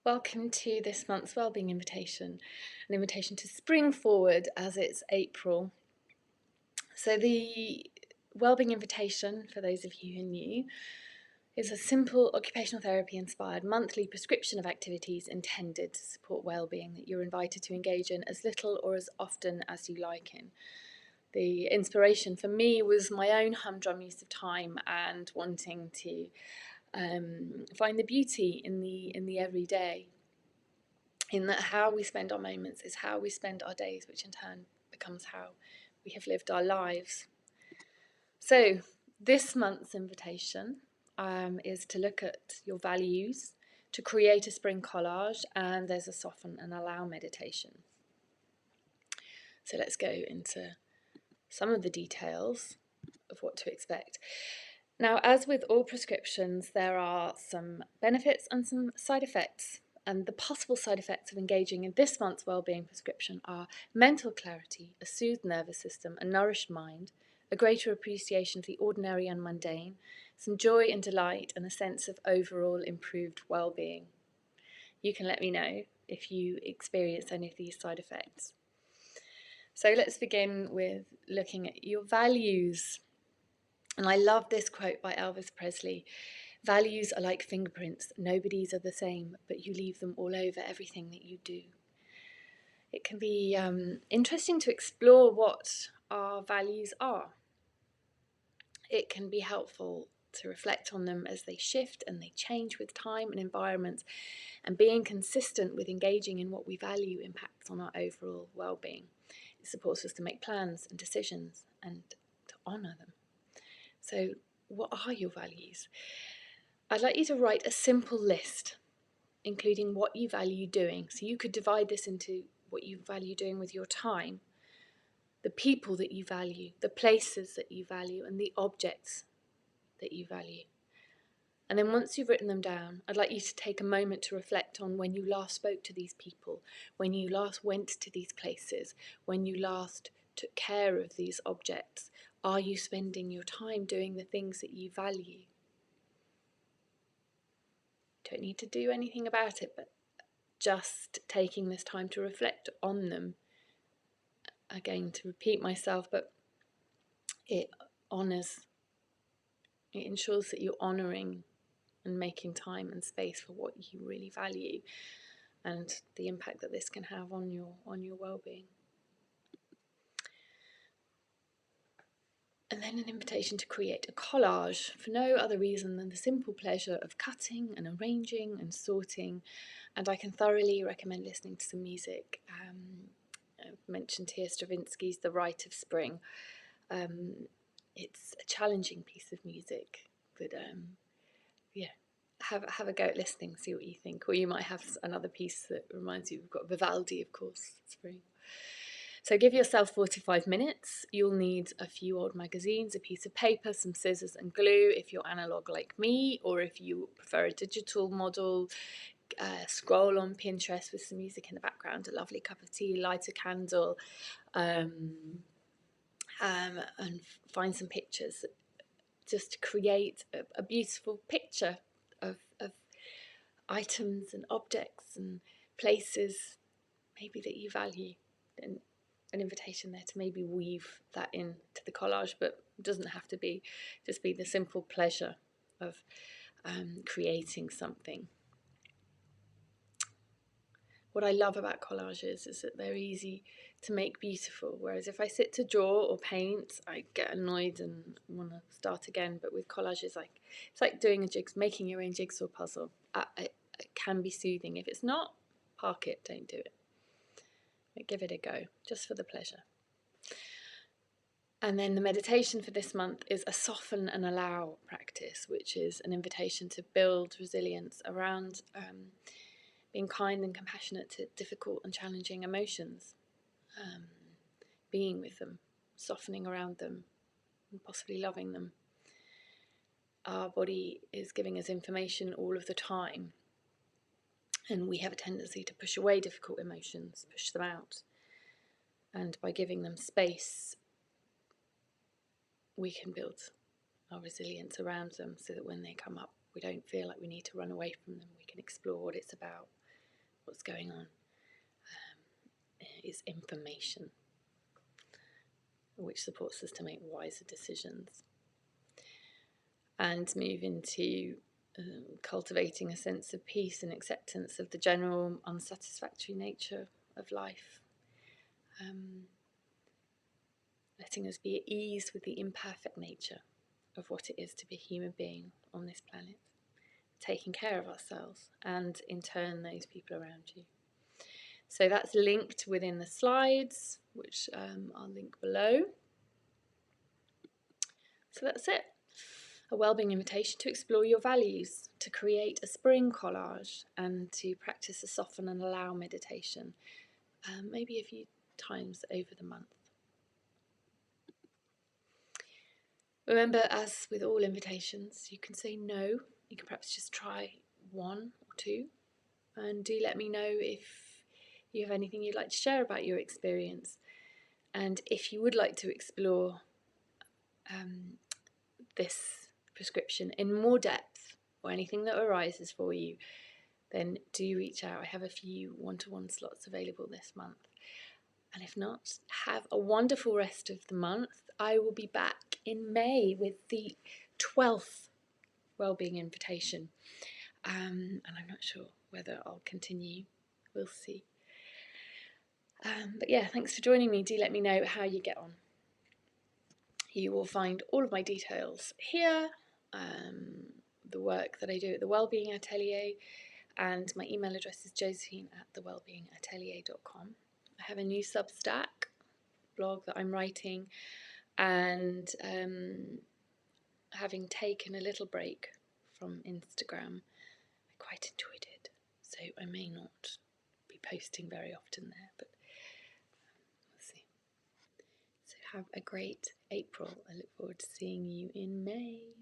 Welcome to this month's Wellbeing invitation, an invitation to spring forward as it's April. So the Wellbeing invitation, for those of you who are new, is a simple occupational therapy inspired monthly prescription of activities intended to support well-being that you're invited to engage in as little or as often as you like in. The inspiration for me was my own humdrum use of time and wanting to find the beauty in the everyday. In that how we spend our moments is how we spend our days, which in turn becomes how we have lived our lives. So this month's invitation is to look at your values, to create a spring collage, and there's a soften and allow meditation. So let's go into some of the details of what to expect. Now, as with all prescriptions, there are some benefits and some side effects. And the possible side effects of engaging in this month's wellbeing prescription are mental clarity, a soothed nervous system, a nourished mind, a greater appreciation for the ordinary and mundane, some joy and delight, and a sense of overall improved well-being. You can let me know if you experience any of these side effects. So let's begin with looking at your values. And I love this quote by Elvis Presley. Values are like fingerprints. Nobody's are the same, but you leave them all over everything that you do. It can be interesting to explore what our values are. It can be helpful to reflect on them as they shift and they change with time and environments, and being consistent with engaging in what we value impacts on our overall well-being. It supports us to make plans and decisions and to honour them. So what are your values? I'd like you to write a simple list, including what you value doing. So you could divide this into what you value doing with your time, the people that you value, the places that you value, and the objects that you value. And then once you've written them down, I'd like you to take a moment to reflect on when you last spoke to these people, when you last went to these places, when you last took care of these objects. Are you spending your time doing the things that you value? Don't need to do anything about it, but just taking this time to reflect on them. Again, to repeat myself, but it ensures that you're honouring and making time and space for what you really value and the impact that this can have on your well-being. And then an invitation to create a collage for no other reason than the simple pleasure of cutting and arranging and sorting. And I can thoroughly recommend listening to some music. I've mentioned here Stravinsky's The Rite of Spring. It's a challenging piece of music, but have a go at listening, see what you think. Or you might have another piece that reminds you. We've got Vivaldi, of course, Spring. So give yourself 45 minutes. You'll need a few old magazines, a piece of paper, some scissors and glue if you're analog like me, or if you prefer a digital model, scroll on Pinterest with some music in the background, a lovely cup of tea, light a candle, and find some pictures just to create a beautiful picture of items and objects and places maybe that you value, and an invitation there to maybe weave that into the collage, but it doesn't have to be, just be the simple pleasure of creating something. What I love about collages is that they're easy to make beautiful, whereas if I sit to draw or paint, I get annoyed and want to start again. But with collages, it's like doing making your own jigsaw puzzle. It can be soothing. If it's not, park it, don't do it. But give it a go, just for the pleasure. And then the meditation for this month is a soften and allow practice, which is an invitation to build resilience around being kind and compassionate to difficult and challenging emotions, being with them, softening around them, and possibly loving them. Our body is giving us information all of the time, and we have a tendency to push away difficult emotions, push them out. And by giving them space, we can build our resilience around them so that when they come up, we don't feel like we need to run away from them. We can explore what it's about what's going on is information, which supports us to make wiser decisions and move into cultivating a sense of peace and acceptance of the general unsatisfactory nature of life, letting us be at ease with the imperfect nature of what it is to be a human being on this planet, taking care of ourselves and in turn those people around you. So that's linked within the slides, which I'll link below. So that's it. A wellbeing invitation to explore your values, to create a spring collage, and to practice a soften and allow meditation, maybe a few times over the month. Remember, as with all invitations, you can say no. You can perhaps just try one or two, and do let me know if you have anything you'd like to share about your experience. And if you would like to explore this prescription in more depth, or anything that arises for you, then do reach out. I have a few one-to-one slots available this month. And if not, have a wonderful rest of the month. I will be back in May with the 12th Wellbeing invitation. And I'm not sure whether I'll continue. We'll see. But yeah, thanks for joining me. Do let me know how you get on. You will find all of my details here, the work that I do at the Wellbeing Atelier, and my email address is josephine@thewellbeingatelier.com. I have a new Substack blog that I'm writing, and having taken a little break from Instagram, I quite enjoyed it, so I may not be posting very often there, but we'll see. So have a great April. I look forward to seeing you in May.